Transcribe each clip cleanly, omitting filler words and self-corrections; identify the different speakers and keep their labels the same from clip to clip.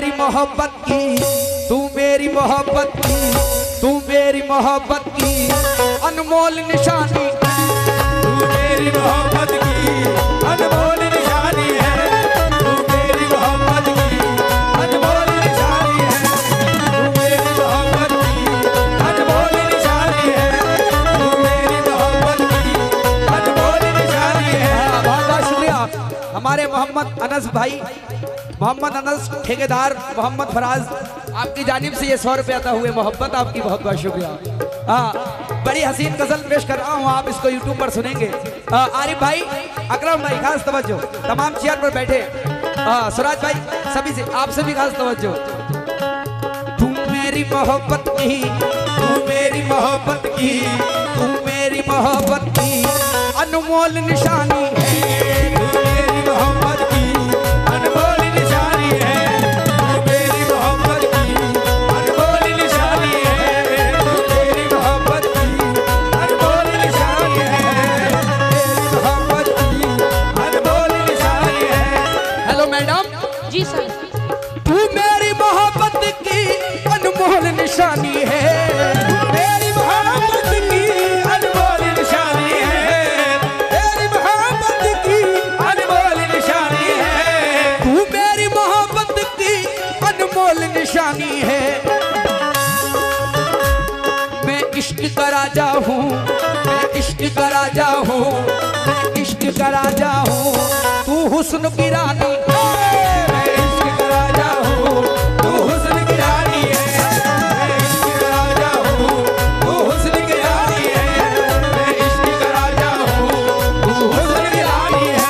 Speaker 1: मेरी मोहब्बत की, तू मेरी मोहब्बत की, तू मेरी मोहब्बत की अनमोल निशानी,
Speaker 2: तू मेरी मोहब्बत की अनमोल निशानी है, तू मेरी मोहब्बत की अनमोल निशानी है, तू मेरी मोहब्बत की अनमोल निशानी है, तू मेरी मोहब्बत की अनमोल निशानी है।
Speaker 1: बहुत बहुत शुक्रिया हमारे मोहम्मद अनस भाई, मोहम्मद अनस ठेकेदार मोहम्मद फराज, आपकी जानिब से ये 100 रुपये अता हुए मोहब्बत, आपकी बहुत बहुत शुक्रिया। हाँ, बड़ी हसीन गजल पेश कर रहा हूँ, आप इसको यूट्यूब पर सुनेंगे। आरिफ भाई, अकरम भाई खास तवज्जो, तमाम चेयर पर बैठे, सुराज भाई, सभी से आपसे भी खास तवज्जो। तू मेरी मोहब्बत की, तू मेरी मोहब्बत की, तू मेरी मोहब्बत की अनमोल निशानी है,
Speaker 2: तू मेरी मोहब्बत की अनमोल निशानी है, तू मेरी मोहब्बत की अनमोल निशानी है, तू मेरी मोहब्बत की अनमोल निशानी है, तेरी मोहब्बत की अनमोल निशानी है।
Speaker 1: हेलो मैडम
Speaker 3: जी सर।
Speaker 1: तू मेरी मोहब्बत की अनमोल निशानी है,
Speaker 2: मेरी मोहब्बत की अनमोल निशानी है, तेरी मोहब्बत की अनमोल निशानी है,
Speaker 1: तू मेरी मोहब्बत की अनमोल निशानी है। मैं इश्क का राजा हूँ, मैं इश्क का राजा हूँ, मैं इश्क का राजा हूँ, तू हुस्न की रानी,
Speaker 2: मैं इश्क का राजा हूँ, तू हुस्न की रानी है, मैं इश्क का राजा हूँ, तू हुस्न की रानी है, मैं इश्क का राजा हूँ, तू हुस्न की रानी है।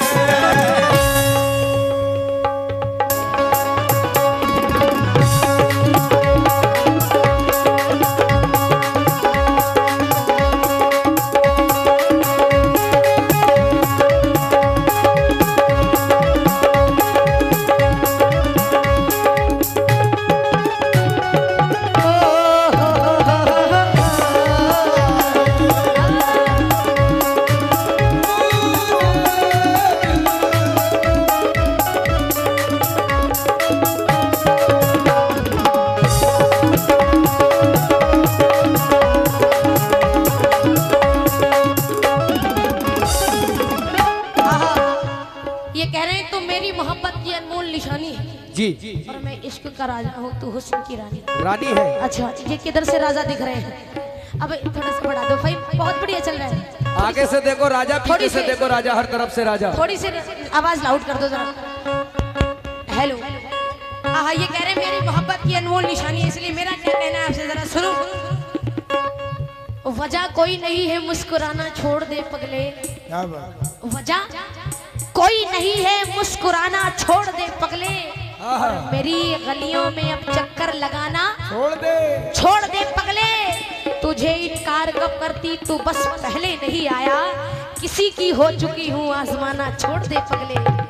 Speaker 3: ये कह रहे हैं तुम मेरी मोहब्बत की अनमोल निशानी है,
Speaker 1: जी
Speaker 3: और मैं इश्क का राजा हूँ, तू हुस्न की रानी।
Speaker 1: रानी है।
Speaker 3: अच्छा, ये किधर से राजा दिख रहे हैं? अब थोड़ा सा बढ़ा दो भाई, बहुत बढ़िया चल रहा है।
Speaker 1: आगे से देखो राजा, पीछे
Speaker 3: थोड़ी
Speaker 1: से
Speaker 3: सी-
Speaker 1: देखो राजा, हर तरफ से राजा।
Speaker 3: थोड़ी सी आवाज लाउड कर दो जरा। हेलो, हाँ, ये कह रहे हैं मेरी मोहब्बत की अनमोल निशानी है, इसलिए मेरा क्या कहना है आपसे, जरा सुनो। वजह कोई नहीं है मुस्कुराना छोड़ दे पगले,
Speaker 2: क्या बात?
Speaker 3: वजह कोई नहीं है मुस्कुराना छोड़ दे पगले, और मेरी गलियों में अब चक्कर लगाना छोड़ दे पगले। तुझे इनकार कब करती, तू बस पहले नहीं आया, किसी की हो चुकी हूँ आजमाना छोड़ दे पगले।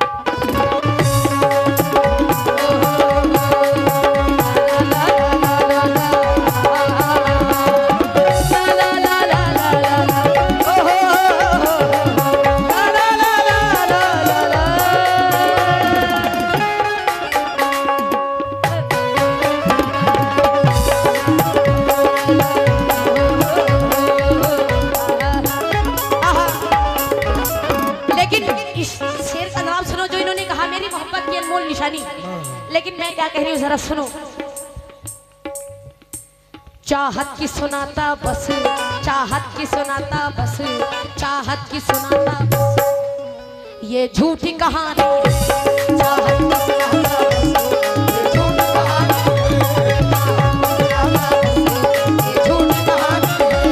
Speaker 3: लेकिन मैं क्या कह रही हूँ जरा सुनो। चाहत की सुनाता बस, चाहत की सुनाता बस, चाहत की सुनाता बस, ये झूठी कहानी है। चाहत की सुनाता बस, ये झूठी कहानी है। ये झूठी कहानी है।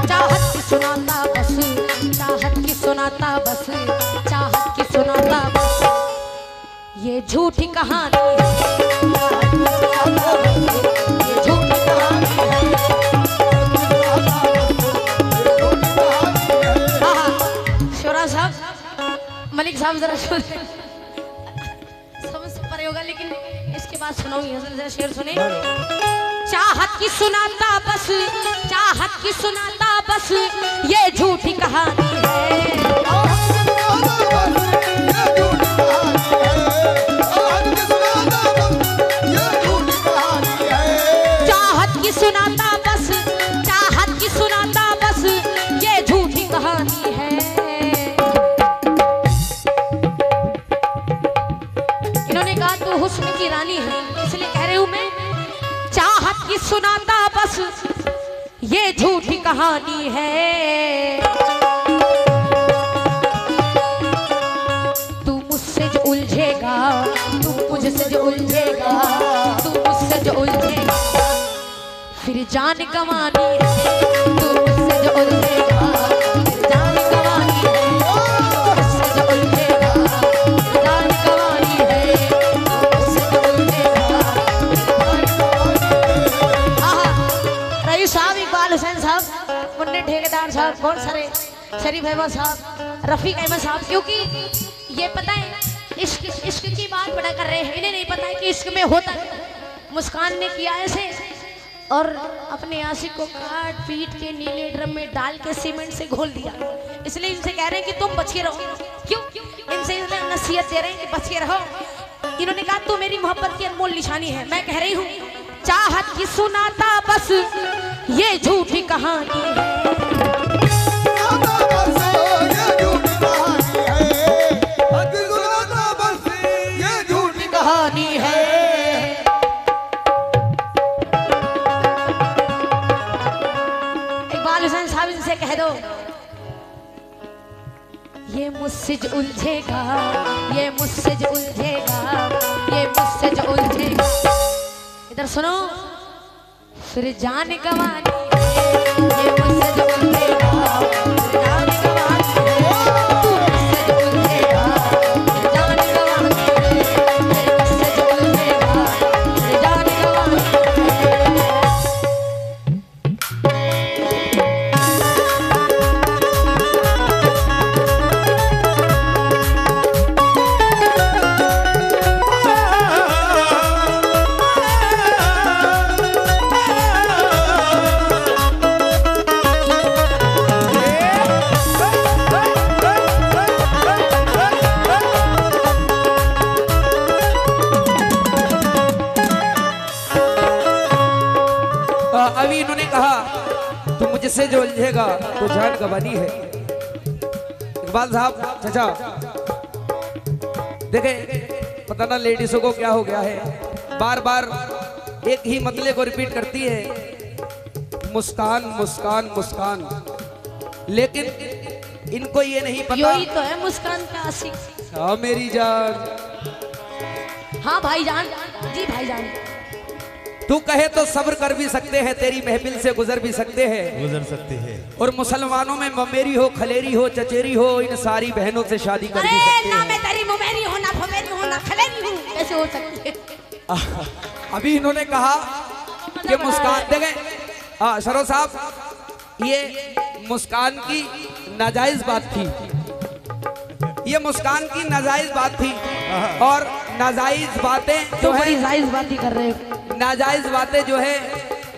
Speaker 3: चाहत की सुनाता बस, चाहत की सुनाता बस, चाहत की सुनाता बस, ये झूठी कहानी है। ये झूठी कहानी है। शोरा साहब, मलिक साहब जरा सुने, समझ पा रहे होगा लेकिन इसके बाद सुनाऊंगी, जरा शेर सुने। चाहत की सुनाता बस, चाहत की सुनाता बस, ये झूठी कहानी है। सुनाता बस ये झूठी कहानी है। तू मुझसे जो उलझेगा, तू मुझसे जो उलझेगा, तू मुझसे जो उलझेगा फिर जान गंवानी है। तू मुझसे जो उलझेगा फिर जान गंवानी है। मुझसे जो उलझेगा फिर जान गंवानी है। मुझसे जो उलझेगा रईस साहब, इकबाल हुसैन साहब, मुन्ने ठेकेदार साहब, बहुत सारे शरीफ अहमद साहब, रफीक अहमद साहब, क्योंकि ये पता है इश्क की बात बड़ा कर रहे हैं, इन्हें नहीं पता है कि इश्क में होता है। मुस्कान ने किया ऐसे और अपने आशिक को काट पीट के नीले ड्रम में डाल के सीमेंट से घोल दिया। इसलिए इनसे कह रहे हैं कि तुम बच के रहो। क्यों? इनसे नसीहत दे रहे हैं कि बच के रहो। इन्होंने कहा तू मेरी मोहब्बत की अनमोल निशानी है। मैं कह रही हूँ चाहत की सुनाता बस ये झूठी कहानी है। कहानी है इकबाल हुसैन साहब, इनसे कह दो ये मुझसे जो उलझेगा, ये मुझसे जो उलझेगा, ये मुझसे जो उलझेगा इधर सुनो फिर जान गंवानी है। ये मुझसे जो उलझेगा फिर जान गंवानी है। तू मुझसे जो उलझेगा फिर जान गंवानी है। ये मुझसे जो उलझेगा फिर जान गंवानी है।
Speaker 1: अभी इन्होंने कहा तू मुझसे जो उलझेगा तो जान गंवानी है। इकबाल साहब चाचा देखे, पता ना लेडीजों को क्या हो गया है, बार बार एक ही मतले को रिपीट करती है, मुस्कान मुस्कान मुस्कान। लेकिन इनको ये नहीं पता
Speaker 3: यही तो है मुस्कान का आशिक।
Speaker 1: हाँ मेरी जान,
Speaker 3: हाँ भाईजान जी भाईजान।
Speaker 1: तू कहे तो सब्र कर भी सकते हैं, तेरी महफिल से गुजर भी सकते हैं,
Speaker 2: गुजर सकते हैं।
Speaker 1: और मुसलमानों में ममेरी हो, खलेरी हो, चचेरी हो, इन सारी बहनों से शादी कर भी सकते
Speaker 3: ना
Speaker 1: हैं।
Speaker 3: मैं तेरी ममेरी हो, ना फमेरी हो, ना खलेरी हूँ, कैसे हो सकती है?
Speaker 1: अभी इन्होंने कहा कि मुस्कान देखें, सरो साहब ये मुस्कान की नाजायज बात थी, ये मुस्कान की नाजायज बात थी। और नाजायज बातें जो है,
Speaker 3: जायज बात ही कर रहे हो।
Speaker 1: नाजायज बातें जो है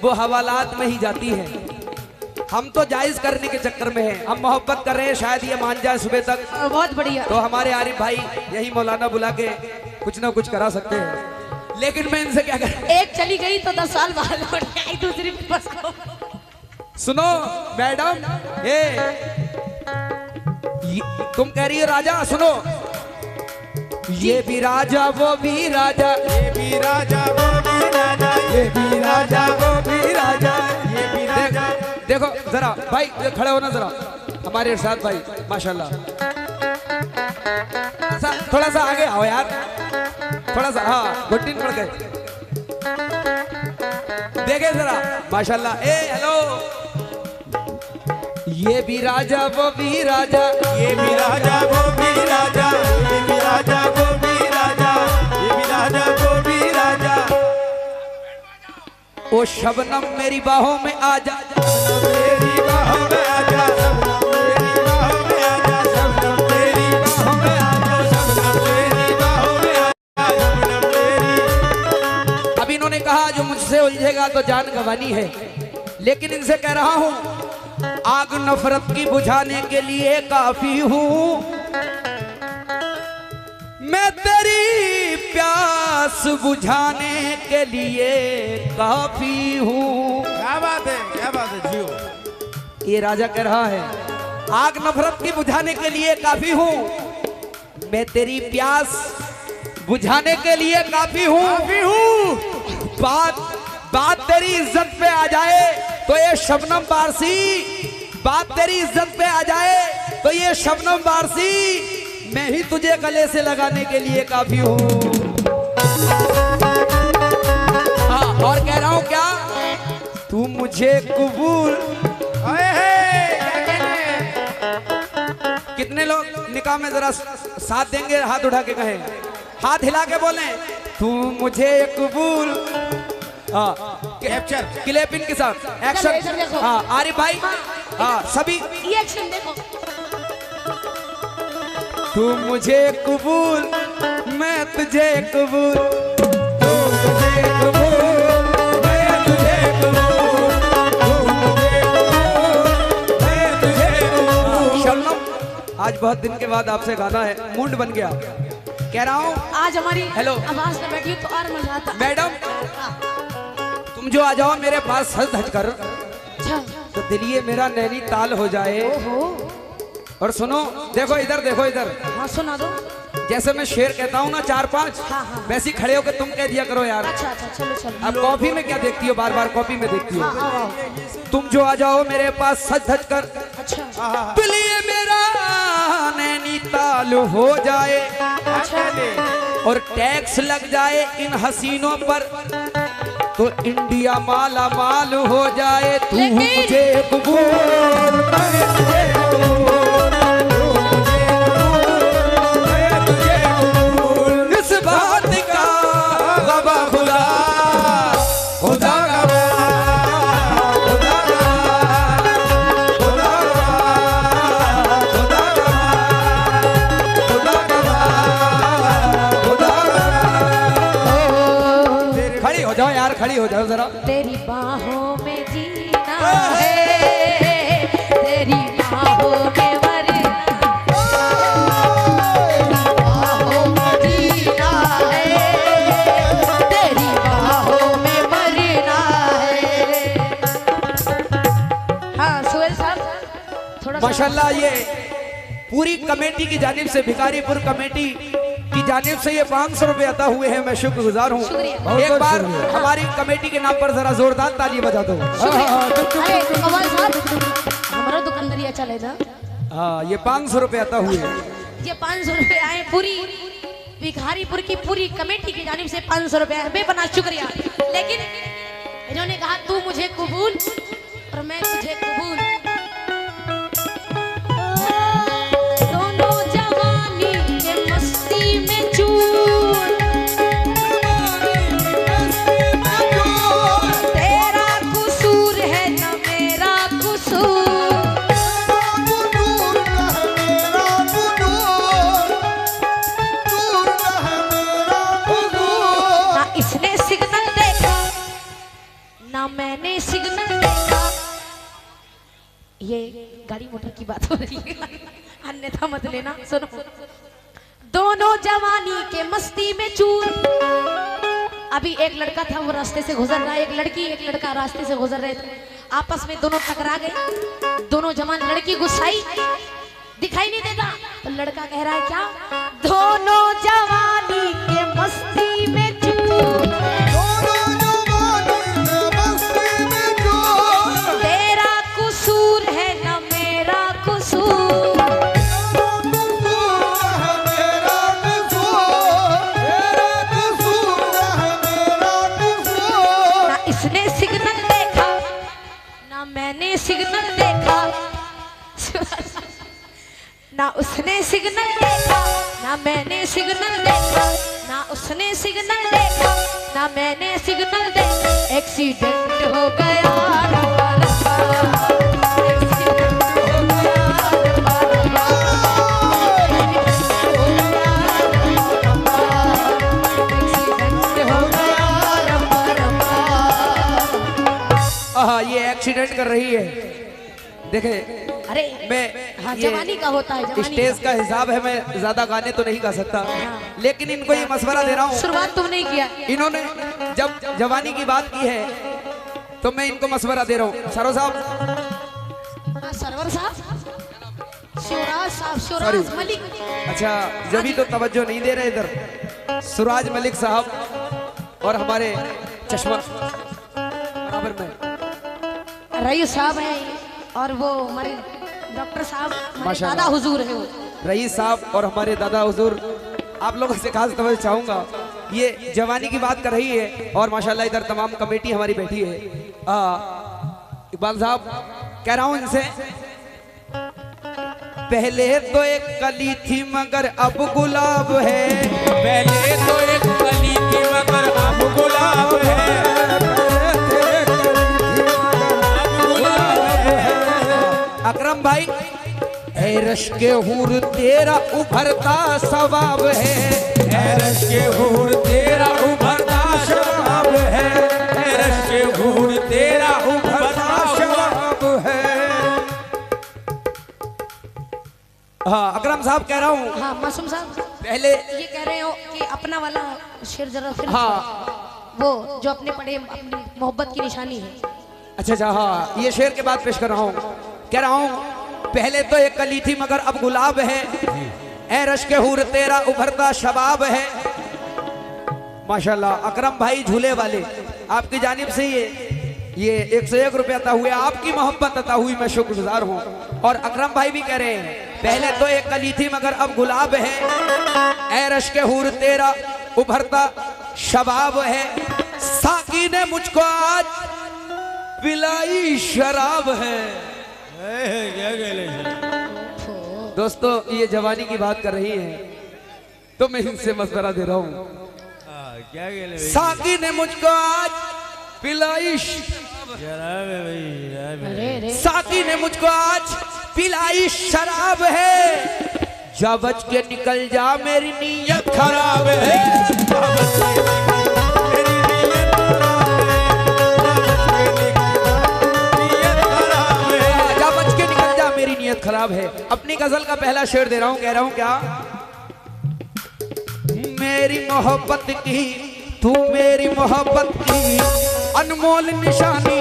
Speaker 1: वो हवालात में ही जाती हैं। हम तो जायज करने के चक्कर में हैं, हम मोहब्बत कर रहे हैं, शायद ये मान जाए सुबह तक।
Speaker 3: बहुत बढ़िया।
Speaker 1: तो हमारे आरिफ भाई यही मौलाना बुला के कुछ ना कुछ करा सकते हैं, लेकिन मैं इनसे क्या करूं?
Speaker 3: एक चली गई तो 10 साल बाद लौट के आई दूसरी बस को।
Speaker 1: सुनो मैडम, तुम कह रही हो राजा, सुनो ये भी राजा वो भी राजा,
Speaker 2: ये भी राजा वो भी राजा,
Speaker 1: ये भी राजा वो भी राजा,
Speaker 2: ये भी राजा।
Speaker 1: देखो जरा भाई, खड़े हो ना जरा, हमारे साथ भाई माशाल्लाह। थोड़ा सा आगे आओ यार, थोड़ा सा, हाँ घुटनी पड़ गए, देखे जरा माशाल्लाह। हेलो, ये भी राजा वो भी राजा,
Speaker 2: ये भी राजा वो भी राजा, ये भी राजा वो भी राजा, ये भी राजा वो भी राजा।
Speaker 1: ओ शबनम मेरी बाहों में आजा,
Speaker 2: मेरी बाहों में आजा, मेरी बाहों में आजा, शबनम मेरी बाहों में आजा, शबनम मेरी बाहों में आजा, शबनम मेरी।
Speaker 1: अब इन्होंने कहा जो मुझसे उलझेगा तो जान गंवानी है, लेकिन इनसे कह रहा हूं आग नफरत की बुझाने के लिए काफी हूं, मैं तेरी प्यास बुझाने के लिए काफी हूं।
Speaker 2: क्या बात है, क्या बात है जियो।
Speaker 1: ये राजा कह रहा है आग नफरत की बुझाने के लिए काफी हूं, मैं तेरी प्यास बुझाने के लिए काफी हूं। बात बात तेरी इज्जत पे आ जाए तो ये शबनम बारसी, बात तेरी इज्जत पे आ जाए तो ये शबनम बारसी, मैं ही तुझे गले से लगाने के लिए काफी हूँ। हाँ, और कह रहा हूँ क्या, तू मुझे कबूल। कितने लोग निकाह में जरा साथ देंगे, हाथ उठा के कहें, हाथ हिला के बोलें, तू मुझे कबूल। हाँ, कैप्चर क्लैपिंग के साथ एक्शन। हाँ आरिफ भाई, हाँ सभी
Speaker 3: ये एक्शन देखो।
Speaker 1: तू मुझे कबूल, मैं तुझे कबूल, तू मुझे कबूल, मैं तुझे कबूल, तू मुझे कबूल, मैं तुझे कबूल। शबनम, आज बहुत दिन के बाद आपसे गाना है, मूड बन गया। कह रहा हूँ
Speaker 3: आज हमारी
Speaker 1: हेलो
Speaker 3: आवाज में बैठी तो और मजा आता।
Speaker 1: मैडम, तुम जो आ जाओ मेरे पास सज धज कर,
Speaker 3: अच्छा
Speaker 1: तो दिलिए मेरा नैनीताल हो जाए।
Speaker 3: ओहो,
Speaker 1: और सुनो, देखो इधर, देखो इधर,
Speaker 3: हाँ सुना दो।
Speaker 1: जैसे मैं शेर कहता हूँ ना 4-5,
Speaker 3: हाँ, हाँ।
Speaker 1: वैसे खड़े होकर तुम कह दिया करो यार।
Speaker 3: अच्छा अच्छा, चलो चलो।
Speaker 1: अब कॉपी में क्या देखती हो, बार बार कॉपी में देखती
Speaker 3: हाँ
Speaker 1: हो।
Speaker 3: हाँ हाँ।
Speaker 1: तुम जो आ जाओ मेरे पास सज धज कर,
Speaker 3: अच्छा
Speaker 1: दिलिए मेरा नैनीताल हो जाए, और टैक्स लग जाए इन हसीनों पर, तो इंडिया माला माल हो जाए। तू मुझे कबूल, मैं तुझे कबूल, तू मुझे कबूल, मैं तुझे कबूल। इस बात का गवा खुदा, खुदा गवा, खुदा गवा, खुदा गवा, खुदा गवा, खुदा गवा, खुदा गवा। खड़ी हो जाओ यार, खड़ी हो जाओ जरा।
Speaker 3: तेरी बाहों में जीना है, तेरी बाहों में मरना, तेरी बाहों में जीना है, तेरी बाहों में मरना है। हाँ सुहेल साहब थोड़ा
Speaker 1: माशाल्लाह, ये पूरी कमेटी की जानिब से, भिखारीपुर कमेटी की जानिब से ये 500 रुपए अता हुए हैं। मैं शुक्रगुजार हूँ। एक बार हमारी कमेटी के नाम पर जरा जोरदार ताली बजा दो।
Speaker 3: अरे कमाल साहब, हमारा दुकानदारी चले ना।
Speaker 1: हाँ, ये 500 रुपए अता हुए हैं।
Speaker 3: ये 500 रुपए आए, पूरी भिखारीपुर की पूरी कमेटी की जानिब से 500 रुपए आए। बेपनाह शुक्रिया। लेकिन इन्होंने कहा तू मुझे कबूल और मैं तुझे कबूल, दोनों जवानी के मस्ती में चूर, तेरा कसूर है न मेरा कसूर, ना इसने सिग्नल देखा ना मैंने सिग्नल देखा। ये गाड़ी मोटर की बात हो रही है, अन्यथा मत लेना। सुनो, दोनों जवानी के मस्ती में चूर। अभी एक लड़का था, वो रास्ते से गुजर रहा है, एक लड़की एक लड़का रास्ते से गुजर रहे थे, आपस में दोनों टकरा गए। दोनों जवान, लड़की गुस्साई, दिखाई नहीं देता, तो लड़का कह रहा है क्या, दोनों जवानी के मस्ती में चूर, तेरा कसूर है न मेरा कसूर, ना इसने सिग्नल देखा ना मैंने सिग्नल देखा, ना उसने सिग्नल देखा ना मैंने सिग्नल देखा, ना उसने सिग्नल देखा ना मैंने सिग्नल देखा। एक्सीडेंट हो गया, रब्बा रब्बा, एक्सीडेंट हो गया, रब्बा रब्बा, एक्सीडेंट हो गया, रब्बा रब्बा।
Speaker 1: हाँ, ये एक्सीडेंट कर रही है। देखे,
Speaker 3: अरे
Speaker 1: मैं
Speaker 3: हाँ,
Speaker 1: ये
Speaker 3: जवानी का होता है, जवानी
Speaker 1: स्टेज का हिसाब है, मैं ज्यादा गाने तो नहीं गा सकता, लेकिन इनको ये मशवरा दे रहा हूँ।
Speaker 3: शुरुआत तुमने किया।
Speaker 1: इन्होंने जब जवानी की बात की है तो मैं इनको मशवरा दे रहा हूँ। सरो साहब,
Speaker 3: हाँ, सरवर साहब, शिवराज साहब, शिवराज मलिक।
Speaker 1: अच्छा, जब तो तवज्जो नहीं दे रहे इधर। सुराज मलिक साहब और हमारे चश्मा मुकाबर में।
Speaker 3: रईस साहब हैं और वो हमारे डॉक्टर साहब, हमारे
Speaker 1: माशाल्लाह।
Speaker 3: दादा हुजूर हैं वो।
Speaker 1: रईस साहब और हमारे दादा हुजूर, आप लोगों से खास तवज्जो चाहूंगा, ये जवानी की बात कर रही है और माशाल्लाह इधर तमाम कमेटी हमारी बैठी है। इकबाल साहब कह रहा हूं इनसे, पहले तो एक कली थी मगर अब गुलाब है,
Speaker 2: पहले तो एक कली थी मगर अब गुलाब है, अब गुलाब है।
Speaker 1: अकरम भाई, ऐ रश के हूर तेरा उभरता सवाब है,
Speaker 2: ऐ रश के हूर तेरा उभरता शबाब है, ऐ रश के हूर तेरा उभरता शबाब है।
Speaker 1: हाँ अकरम साहब कह रहा हूँ,
Speaker 3: हाँ मासूम साहब
Speaker 1: पहले
Speaker 3: ये कह रहे हो कि अपना वाला शेर जरा फिर
Speaker 1: हाँ
Speaker 3: वो जो अपने पढ़े अपनी मोहब्बत की निशानी है।
Speaker 1: अच्छा अच्छा, हाँ ये शेर के बाद पेश कर रहा हूँ। कह रहा हूँ, पहले तो एक कली थी मगर अब गुलाब है, ऐ रश के हूर तेरा उभरता शबाब है। माशाल्लाह अकरम भाई झूले वाले, आपकी जानिब से ये 101 रुपये अता हुए, आपकी मोहब्बत अता हुई, मैं शुक्रगुजार हूँ। और अकरम भाई भी कह रहे हैं, पहले तो एक कली थी मगर अब गुलाब है, ऐ रश के हूर तेरा उभरता शबाब है, साकी ने मुझको आज पिलाई शराब है। दोस्तों ये जवानी की बात कर रही है तो मैं इनसे मशवरा दे रहा हूँ,
Speaker 2: क्या गेले
Speaker 1: साकी ने मुझको आज पिलाई
Speaker 3: अरे रे
Speaker 1: साकी ने मुझको आज पिलाई शराब है, जा बच के निकल जा मेरी नीयत खराब है। जा बच के निकल जा मेरी नीयत खराब है। अपनी गजल का पहला शेर दे रहा हूँ, कह रहा हूँ क्या, मेरी मोहब्बत की तू मेरी मोहब्बत की अनमोल निशानी,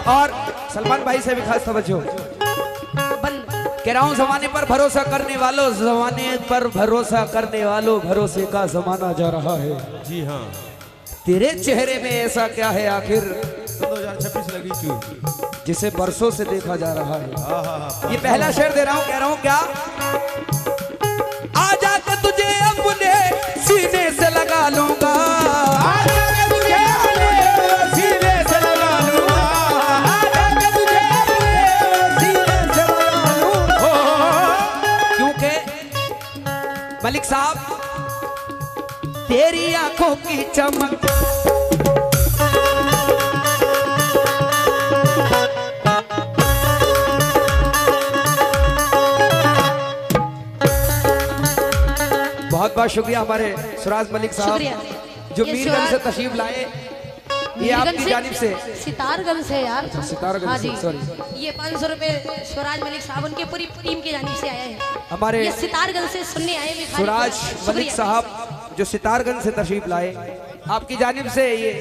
Speaker 1: और सलमान भाई से भी खास तवज्जो,
Speaker 3: बंद
Speaker 1: कह रहा हूँ, जमाने पर भरोसा करने वालों, जमाने पर भरोसा करने वालों, भरोसे का जमाना जा रहा है।
Speaker 2: जी हाँ,
Speaker 1: तेरे चेहरे में ऐसा क्या है आखिर
Speaker 2: 2026 लगी क्यों?
Speaker 1: जिसे बरसों से देखा जा रहा है।
Speaker 2: हाँ हाँ हाँ,
Speaker 1: ये पहला शेर दे रहा हूँ, कह रहा हूँ क्या, आजा के तुझे अपने सीने से लगा लूंगा,
Speaker 2: आजा के तुझे अपने सीने से लगा लूंगा, आजा के तुझे अपने सीने से लगा लूंगा।
Speaker 1: क्योंकि मलिक साहब तेरी आंखों की चमक बहुत बहुत शुक्रिया हमारे सुराज मलिक साहब
Speaker 3: शुक्रिया।
Speaker 1: जो
Speaker 3: ये
Speaker 1: मीरगंज से
Speaker 3: सुराज-
Speaker 1: तशरीफ लाए, ये
Speaker 3: मीरगंज
Speaker 1: आपकी जानिब से
Speaker 3: सितारगंज से यार।
Speaker 1: सितारगंज
Speaker 3: हाँ
Speaker 1: से,
Speaker 3: जी,
Speaker 1: sorry।
Speaker 3: ये 500 रुपए स्वराज मलिक साहब उनके पूरी टीम की जानिब से आए हैं।
Speaker 1: हमारे
Speaker 3: ये सितारगंज से सुनने आए भिखारी
Speaker 1: सुराज
Speaker 3: को।
Speaker 1: मलिक
Speaker 3: शुक्रिया।
Speaker 1: साहब जो सितारगंज से तशरीफ लाए, आपकी जानिब से ये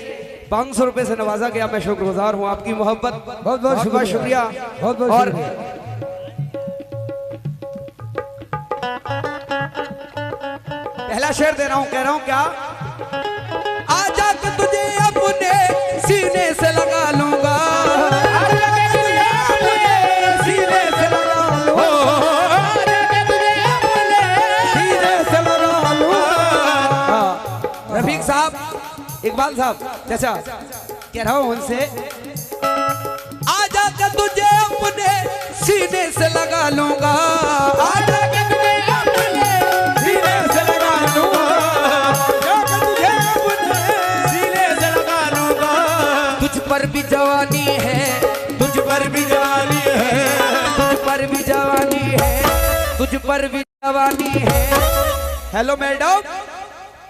Speaker 1: 500 रुपए से नवाजा गया, मैं शुक्रगुजार हूँ। आपकी मोहब्बत बहुत बहुत शुक्रिया, बहुत बहुत और पहला शेर दे रहा हूँ, कह रहा हूँ क्या, आजा के तुझे अपने सीने से लगा लूंगा, आजा के तुझे अपने सीने से लगा लूंगा, आजा के तुझे अपने सीने से लगा लूंगा। रफीक साहब, इकबाल साहब, चाचा कह रहा हूँ उनसे, आजा के तुझे अपने सीने से लगा लूंगा, आजा के तुझे अपने सीने से लगा लूंगा, आजा के तुझे अपने सीने से लगा लूंगा। तुझ पर भी जवानी है, तुझ पर भी जवानी है, तुझ पर भी जवानी है, तुझ पर भी जवानी है। हेलो मैडम,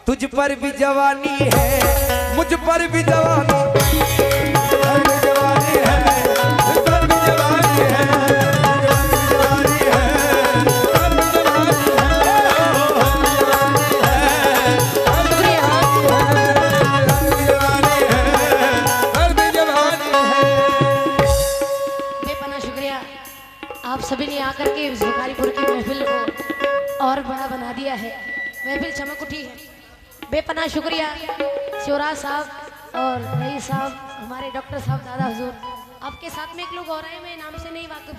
Speaker 1: तुझ पर भी जवानी है, मुझ पर भी जवानी
Speaker 3: बेपनाह शुक्रिया आप सभी ने आकर के इस भिखारीपुर की महफिल को और बड़ा बना दिया है, महफिल चमक उठी है। बेपनाह शुक्रिया शिवराज साहब और रईस साहब, हमारे डॉक्टर साहब, दादा हुजूर। आपके साथ में एक लोग और आए, मैं नाम से नहीं वाकिफ।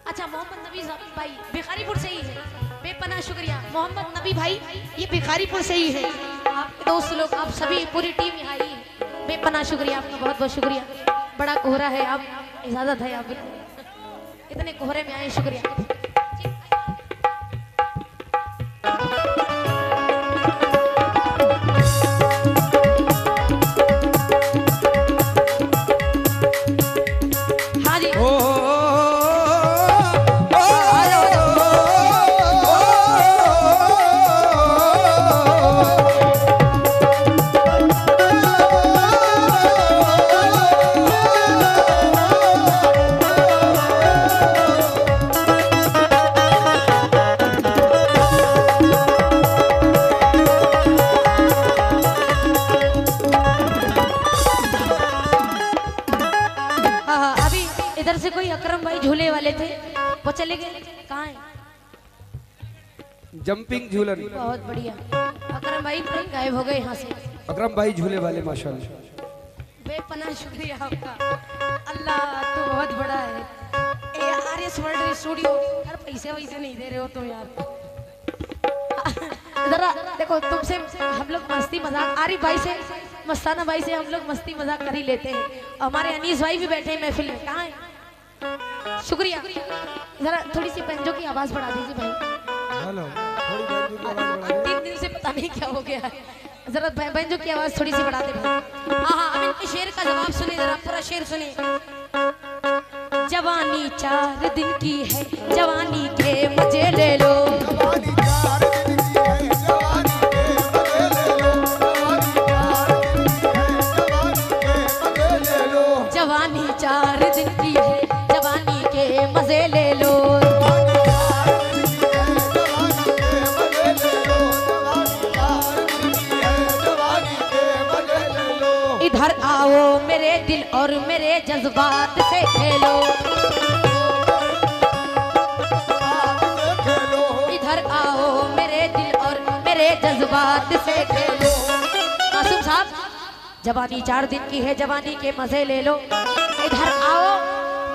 Speaker 3: अच्छा, मोहम्मद नबी भाई भिखारीपुर से ही है। बेपनाह शुक्रिया मोहम्मद नबी भाई, ये भिखारीपुर से ही है। आपके दोस्त लोग, आप सभी पूरी टीम यहाँ आई है। बेपनाह शुक्रिया आपका, बहुत बहुत शुक्रिया। बड़ा कोहरा है, आप इजाजत है, आप इतने कोहरे में आए, शुक्रिया। हाँ जी, इधर से कोई अकरम भाई झूले वाले थे, वो चले गए, कहाँ है?
Speaker 1: जंपिंग झूलन।
Speaker 3: बहुत बढ़िया, अकरम भाई तुरंत गायब हो गए यहाँ से।
Speaker 1: अकरम भाई झूले वाले माशाल्लाह।
Speaker 3: बेपनाह शुक्रिया आपका, अल्लाह तो बहुत बड़ा है। ARS वर्ल्ड स्टूडियो, यार पैसे वैसे नहीं दे रहे हो तुम यार। जरा देखो, तुमसे हम लोग मस्ती मजाक, आरिफ भाई से, मस्ताना भाई से हम लोग मस्ती मजाक कर ही लेते हैं। हमारे अनीस भाई भी बैठे हैं महफिल में, कहाँ है? शुक्रिया। जरा थोड़ी सी बैंजो की आवाज बढ़ा दीजिए भाई।
Speaker 1: हेलो, थोड़ी बैंजो की आवाज बढ़ा दे।
Speaker 3: 3 दिन से पता नहीं क्या हो गया है, जरा बैंजो की आवाज थोड़ी सी बढ़ा दे भाई। हाँ, अब इनके शेर का जवाब सुने, जरा पूरा शेर सुने। जवानी 4 दिन की है, जवानी के मजे ले लो। जवानी 4 दिन की है, जवानी के मजे ले लो। इधर आओ मेरे दिल और मेरे जज्बात से खेलो। इधर आओ मेरे दिल और मेरे जज्बात से खेलो। मासूम साहब, जवानी 4 दिन की है, जवानी के मजे ले लो। इधर आओ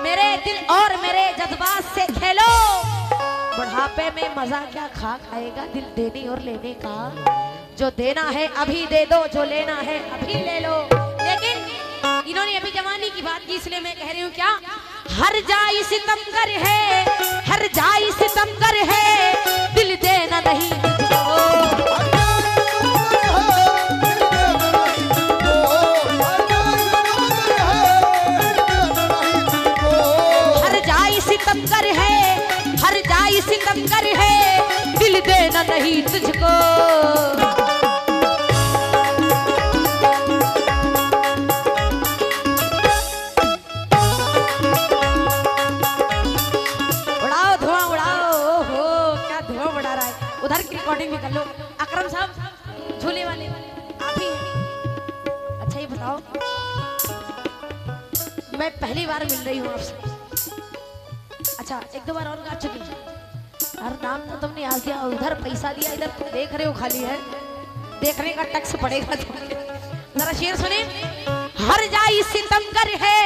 Speaker 3: मेरे दिल और मेरे जज्बात से खेलो। बुढ़ापे में मजा क्या खा खाएगा दिल देने और लेने का। जो देना है अभी दे दो, जो लेना है अभी ले लो। लेकिन इन्होंने अभी जवानी की बात की, इसलिए मैं कह रही हूँ क्या, हर जाई सितमगर है, हर जाई सितमगर है, दिल देना नहीं तुझको। सितमगर है, हर जाई सितमगर है, दिल देना नहीं तुझको। उड़ाओ धुआं उड़ाओ, हो क्या धुआं उड़ा रहा है। उधर की रिकॉर्डिंग भी कर लो। अकरम साहब झूले वाले आप ही हैं। अच्छा ये बताओ, मैं पहली बार मिल रही हूँ आपसे। अच्छा, 1-2 बार और गा चुकी है, हर नाम तो तुमने याद दिया, उधर पैसा दिया, इधर तुम देख रहे हो खाली है, देखने का टैक्स पड़ेगा तुम्हें। जरा शेर सुने। हर जाई सितमगर है,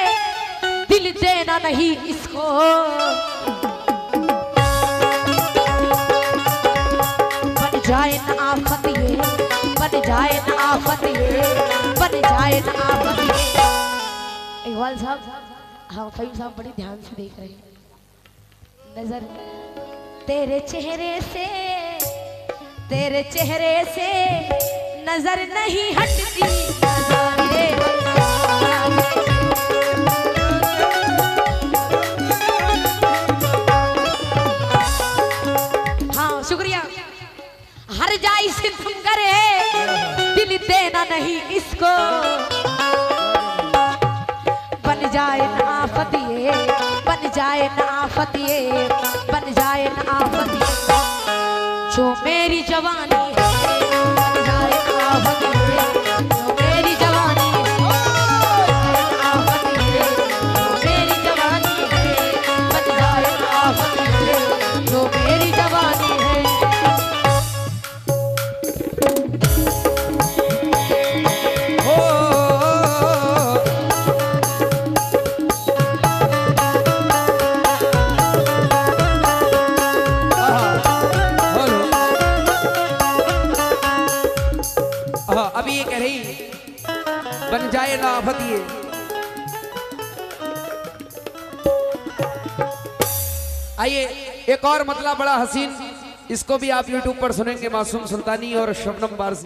Speaker 3: दिल देना नहीं इसको। बन जाए न आफत ये, बन जाए न आफत ये, बन जाए न आफत ये। इकबाल साहब, हाँ फहीम साहब बड़ी ध्यान से देख रहे हैं। नजर तेरे चेहरे से, तेरे चेहरे से नजर नहीं हटती। नजारे हाँ शुक्रिया। हर जाई से तुम करे, दिल देना नहीं इसको। बन जाए न आफत ये, बन जाए न आफत ये, बन जाए न आफत ये। जो मेरी जवानी है, बन जाए न आफत ये, जो मेरी जवानी है, आफत ये, जो मेरी जवानी है, बन जाए
Speaker 1: हाँ, अभी ये कह रही बन जाए ना आफत ये। आइए एक और मतलब बड़ा हसीन, इसको भी आप YouTube पर सुनेंगे, मासूम सुल्तानी और शबनम बारसी।